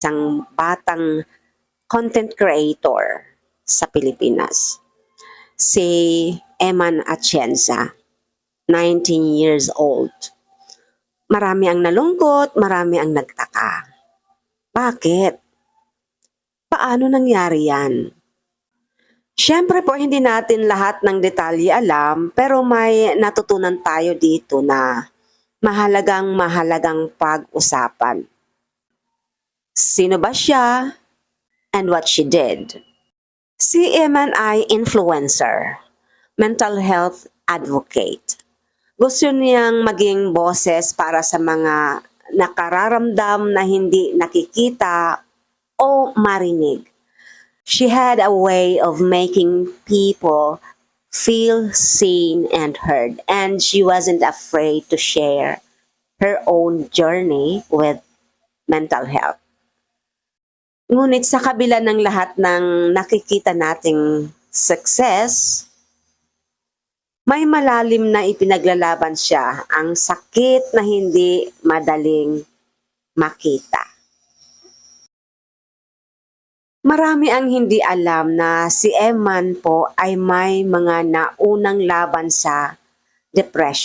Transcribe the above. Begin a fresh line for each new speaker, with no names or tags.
isang batang content creator sa Pilipinas. Si Eman Atienza, 19 years old. Marami ang nalungkot, marami ang nagtaka. Bakit? Paano nangyari yan? Siyempre po, hindi natin lahat ng detalye alam, pero may natutunan tayo dito na mahalagang pag-usapan. Sino ba siya and what she did? Si Eman ay influencer, mental health advocate. Gusto niyang maging boses para sa mga nakararamdam na hindi nakikita o marinig. She had a way of making people feel seen and heard, and she wasn't afraid to share her own journey with mental health. Ngunit sa kabila ng lahat ng nakikita nating success, may malalim na ipinaglalaban siya, ang sakit na hindi madaling makita. Marami ang hindi alam na si Eman po ay may mga naunang laban sa depression.